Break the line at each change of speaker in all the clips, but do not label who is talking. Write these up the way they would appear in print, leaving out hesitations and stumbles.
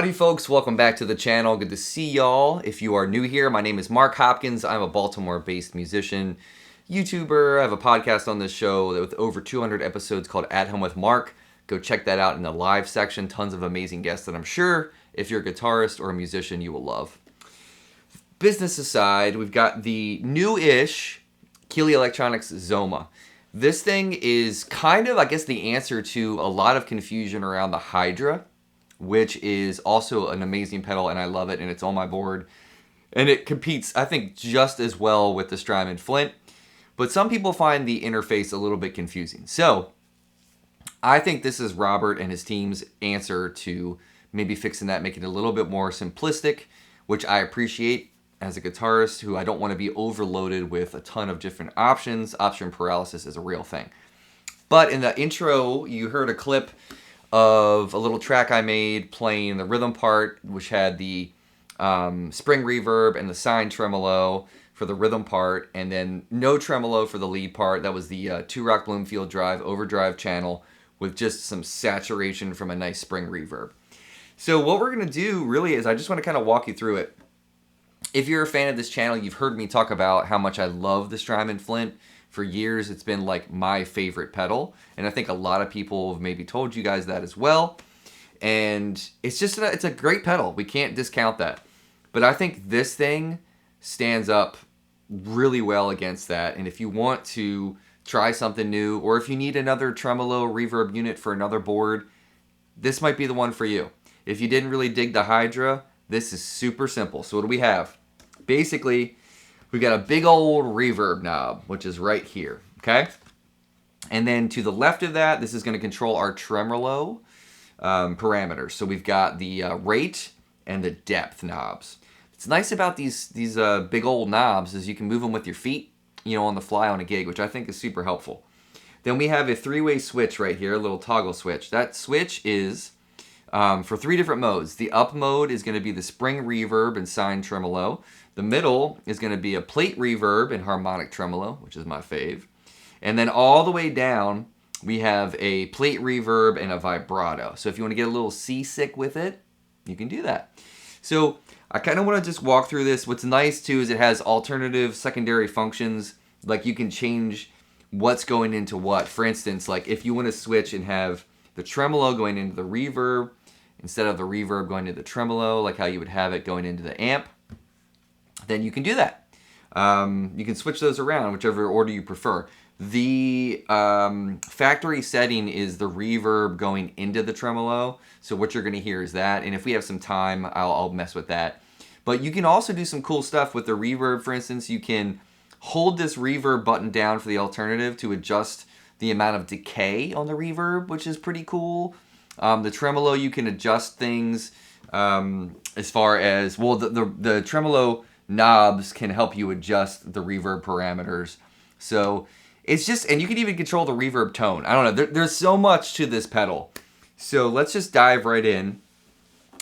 Howdy folks, welcome back to the channel. Good to see y'all. If you are new here, my name is Mark Hopkins. I'm a Baltimore-based musician, YouTuber. I have a podcast on this show with over 200 episodes called At Home with Mark. Go check that out in the live section. Tons of amazing guests that I'm sure if you're a guitarist or a musician, you will love. Business aside, we've got the new-ish Keeley Electronics ZOMA. This thing is kind of, I guess, the answer to a lot of confusion around the Hydra, which is also an amazing pedal, and I love it, and it's on my board. And it competes, I think, just as well with the Strymon Flint. But some people find the interface a little bit confusing. So, I think this is Robert and his team's answer to maybe fixing that, making it a little bit more simplistic, which I appreciate as a guitarist who I don't want to be overloaded with a ton of different options. Option paralysis is a real thing. But in the intro, you heard a clip of a little track I made playing the rhythm part, which had the spring reverb and the sine tremolo for the rhythm part, and then no tremolo for the lead part. That was the two-rock Bloomfield drive overdrive channel with just some saturation from a nice spring reverb. So what we're going to do really is I just want to kind of walk you through it. If you're a fan of this channel, you've heard me talk about how much I love the Strymon Flint. For years, it's been like my favorite pedal, and I think a lot of people have maybe told you guys that as well. And it's just it's a great pedal. We can't discount that. But I think this thing stands up really well against that. And if you want to try something new, or if you need another tremolo reverb unit for another board, this might be the one for you. If you didn't really dig the Hydra, this is super simple. So what do we have? Basically, we've got a big old reverb knob, which is right here, okay? And then to the left of that, this is going to control our tremolo parameters. So we've got the rate and the depth knobs. What's nice about these big old knobs is you can move them with your feet, you know, on the fly on a gig, which I think is super helpful. Then we have a three-way switch right here, a little toggle switch. That switch is for three different modes. The up mode is going to be the spring reverb and sine tremolo. The middle is going to be a plate reverb and harmonic tremolo, which is my fave. And then all the way down, we have a plate reverb and a vibrato. So if you want to get a little seasick with it, you can do that. So I kind of want to just walk through this. What's nice too is it has alternative secondary functions. Like you can change what's going into what. For instance, like if you want to switch and have the tremolo going into the reverb instead of the reverb going into the tremolo, like how you would have it going into the amp, then you can do that. You can switch those around, whichever order you prefer. The factory setting is the reverb going into the tremolo. So what you're going to hear is that. And if we have some time, I'll mess with that. But you can also do some cool stuff with the reverb. For instance, you can hold this reverb button down for the alternative to adjust the amount of decay on the reverb, which is pretty cool. The tremolo, you can adjust things as far as, well, the tremolo knobs can help you adjust the reverb parameters. So it's just, and you can even control the reverb tone. I don't know, there's so much to this pedal. So let's just dive right in.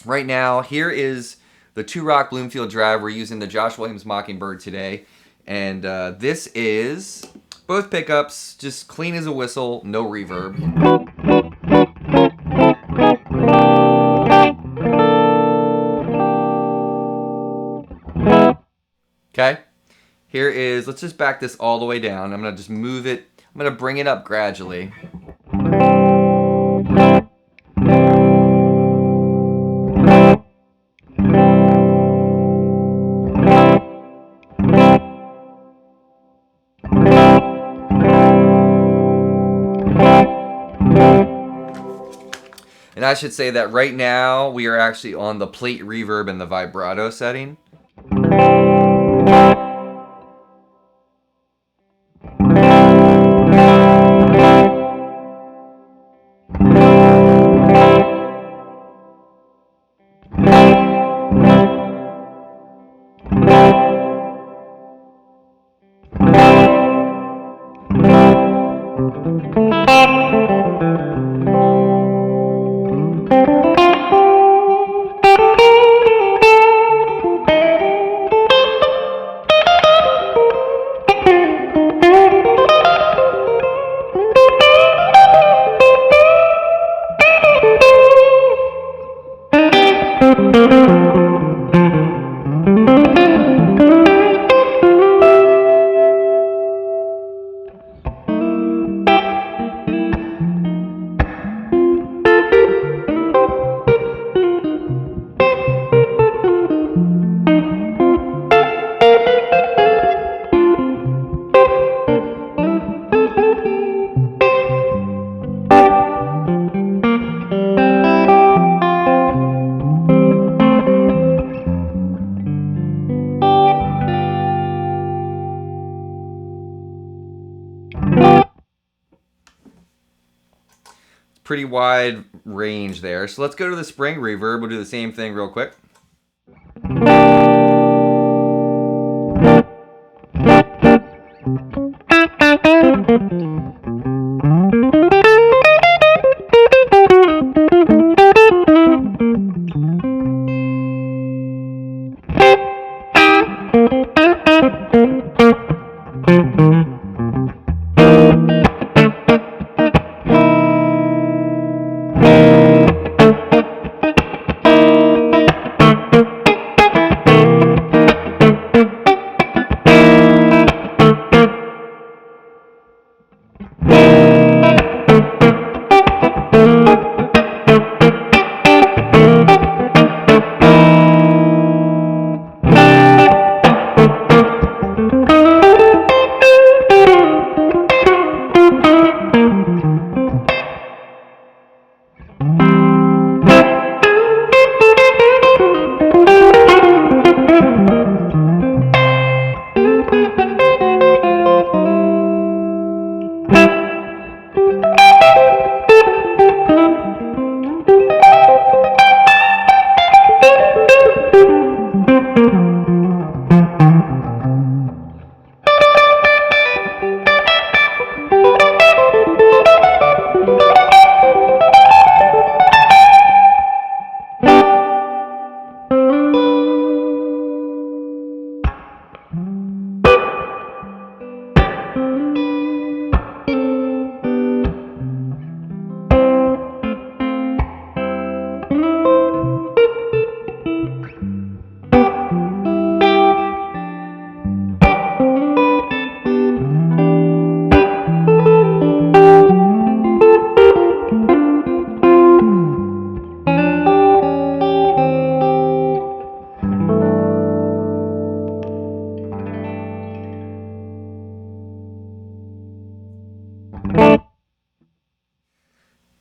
Right now, here is the two-rock Bloomfield drive. We're using the Josh Williams Mockingbird today. And this is both pickups, just clean as a whistle, no reverb. Okay, here is, let's just back this all the way down. I'm going to just move it, I'm going to bring it up gradually. And I should say that right now we are actually on the plate reverb and the vibrato setting. pretty wide range there. So let's go to the spring reverb. We'll do the same thing real quick.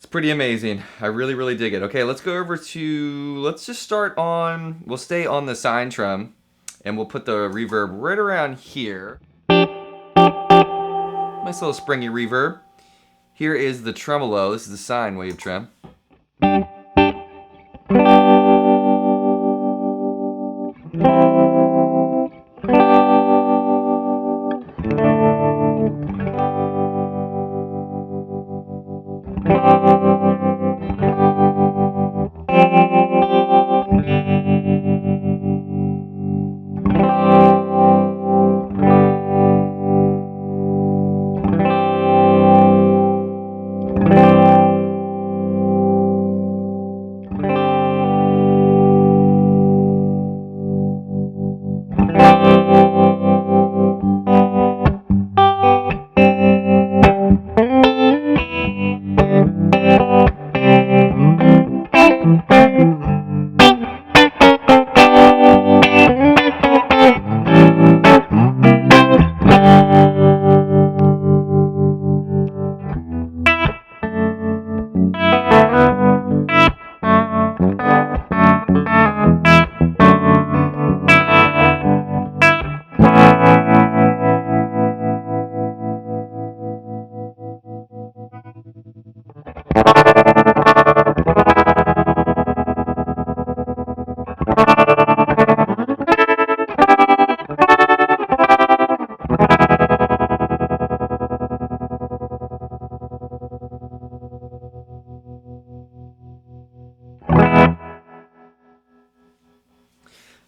Pretty amazing. I really dig it. Okay, let's go over to, let's just start on, we'll stay on the sine trem and we'll put the reverb right around here. Nice little springy reverb. Here is the tremolo. This is the sine wave trem.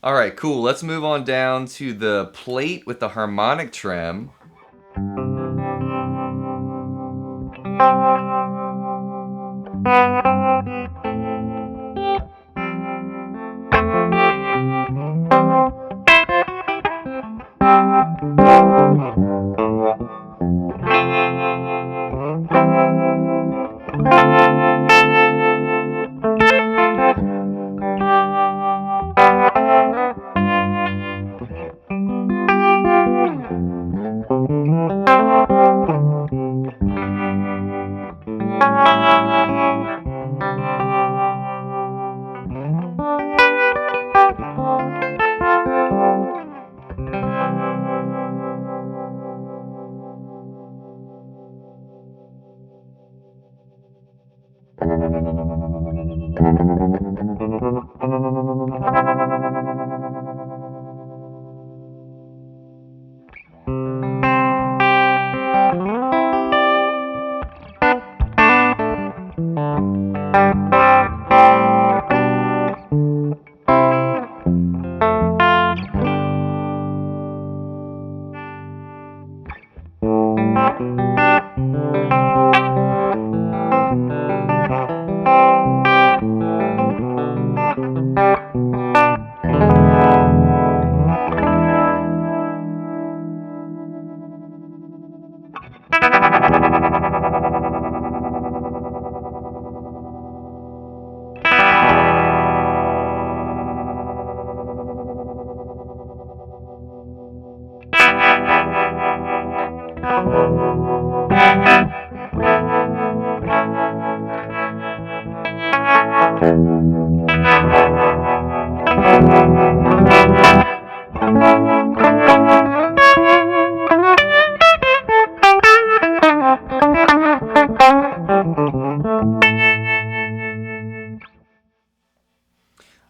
All right, cool. Let's move on down to the plate with the harmonic trem.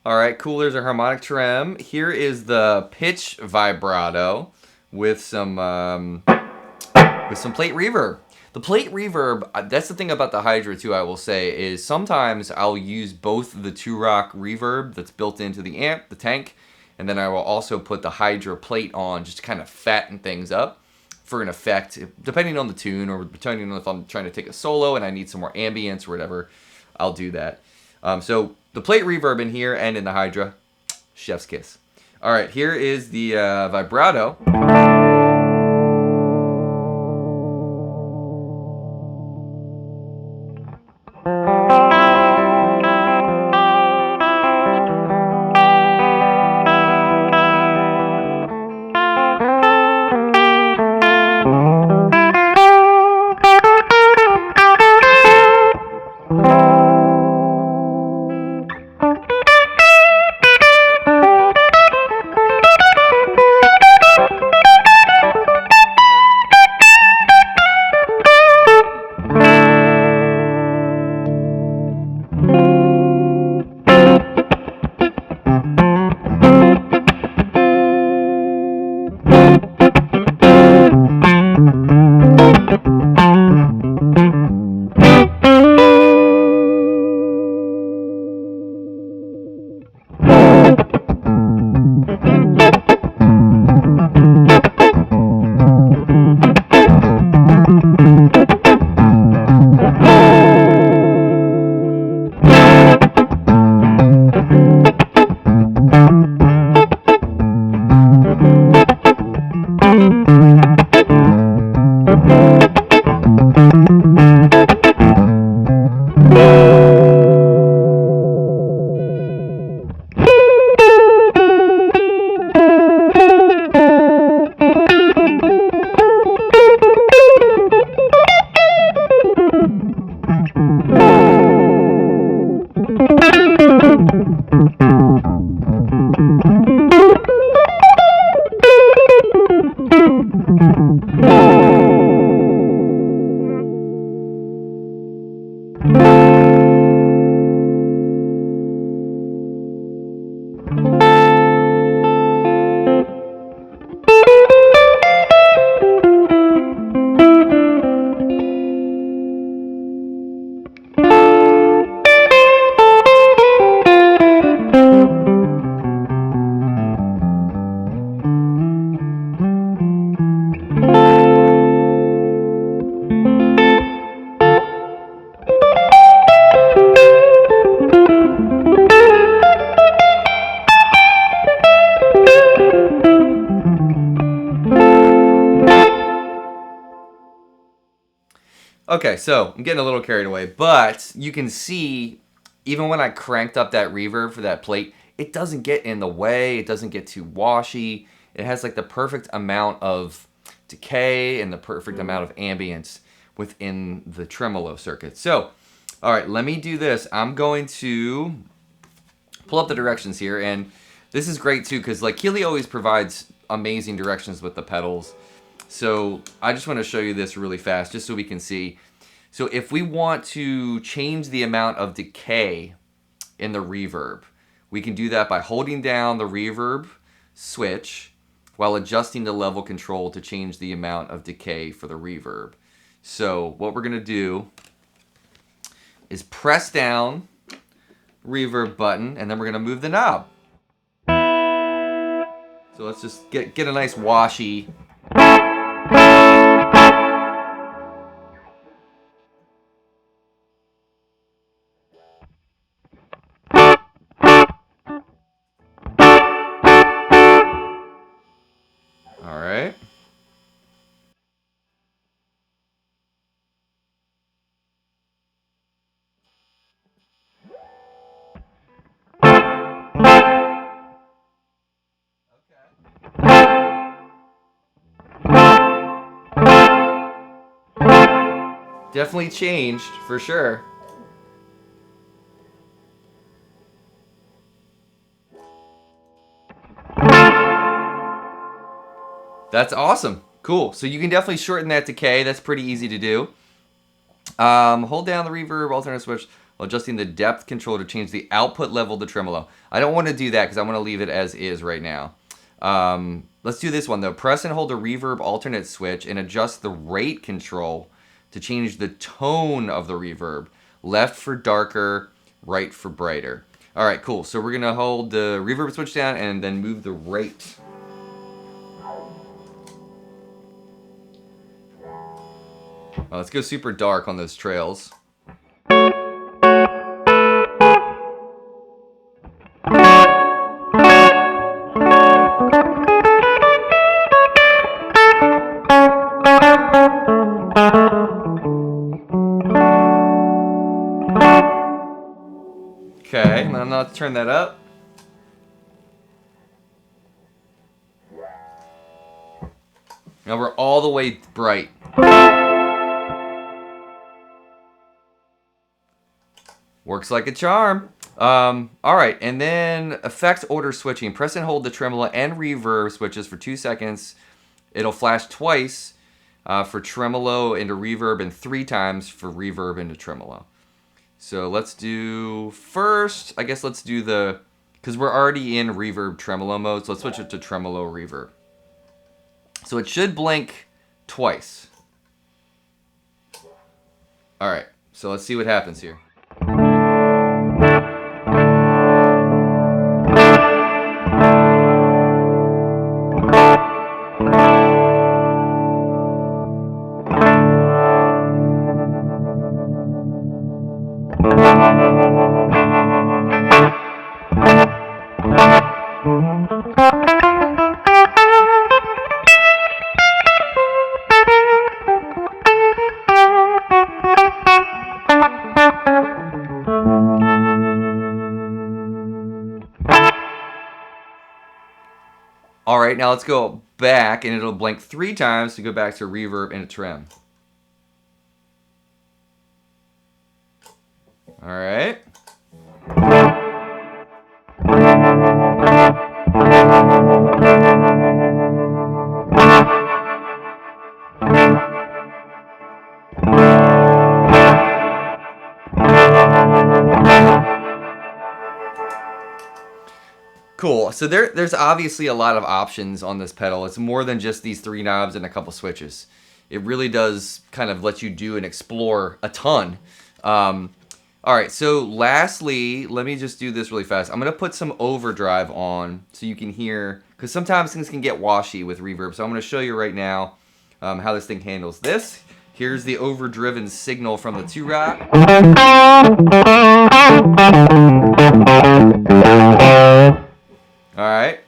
Alright, cool, there's a harmonic trem. Here is the pitch vibrato with some plate reverb. The plate reverb, that's the thing about the Hydra too, I will say, is sometimes I'll use both the 2-rock reverb that's built into the amp, the tank, and then I will also put the Hydra plate on just to kind of fatten things up for an effect, depending on the tune, or depending on if I'm trying to take a solo and I need some more ambience or whatever, I'll do that. So the plate reverb in here and in the Hydra, chef's kiss. All right, here is the vibrato. Okay, so I'm getting a little carried away, but you can see, even when I cranked up that reverb for that plate, it doesn't get in the way, it doesn't get too washy. It has like the perfect amount of decay and the perfect amount of ambience within the tremolo circuit. So, all right, let me do this. I'm going to pull up the directions here, and this is great too, because like Keeley always provides amazing directions with the pedals. So I just want to show you this really fast, just so we can see. So if we want to change the amount of decay in the reverb, we can do that by holding down the reverb switch while adjusting the level control to change the amount of decay for the reverb. So what we're gonna do is press down reverb button, and then we're gonna move the knob. So let's just get a nice washy. All right. Definitely changed, for sure. That's awesome. Cool. So you can definitely shorten that decay. That's pretty easy to do. Hold down the reverb alternate switch while adjusting the depth control to change the output level of the tremolo. I don't want to do that because I want to leave it as is right now. Let's do this one though. Press and hold the reverb alternate switch and adjust the rate control to change the tone of the reverb. Left for darker, right for brighter. All right, cool. So we're gonna hold the reverb switch down and then move the rate. Let's go super dark on those trails. Okay, now let's turn that up. Now we're all the way bright. Works like a charm. All right, and then effects order switching. Press and hold the tremolo and reverb switches for 2 seconds. It'll flash twice for tremolo into reverb and 3 times for reverb into tremolo. So let's do first, I guess let's do the, because we're already in reverb tremolo mode, so let's switch it to tremolo reverb. So it should blink twice. All right, so let's see what happens here. All right, now let's go back, and it'll blink 3 times to go back to reverb and trem. All right. Cool. So there's obviously a lot of options on this pedal. It's more than just these 3 knobs and a couple switches. It really does kind of let you do and explore a ton. All right, so lastly, let me just do this really fast. I'm going to put some overdrive on so you can hear, because sometimes things can get washy with reverb. So I'm going to show you right now how this thing handles this. Here's the overdriven signal from the 2-rock. All right.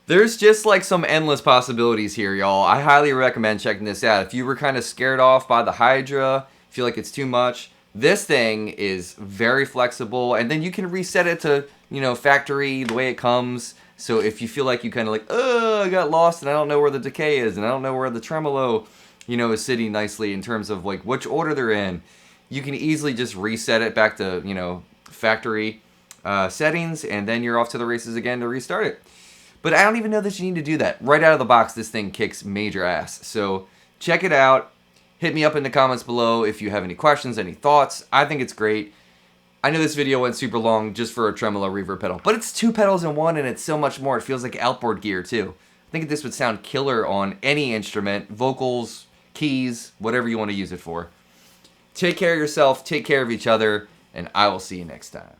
There's just like some endless possibilities here, y'all. I highly recommend checking this out. If you were kind of scared off by the Hydra, feel like it's too much, this thing is very flexible, and then you can reset it to, you know, factory, the way it comes. So if you feel like you kind of like, oh, I got lost and I don't know where the decay is, and I don't know where the tremolo, you know, is sitting nicely in terms of like which order they're in, you can easily just reset it back to, you know, factory settings, and then you're off to the races again to restart it. But I don't even know that you need to do that. Right out of the box, this thing kicks major ass. So check it out. Hit me up in the comments below if you have any questions, any thoughts. I think it's great. I know this video went super long just for a tremolo reverb pedal, but it's 2 pedals in one, and it's so much more. It feels like outboard gear too. I think this would sound killer on any instrument, vocals, keys, whatever you want to use it for. Take care of yourself, take care of each other, and I will see you next time.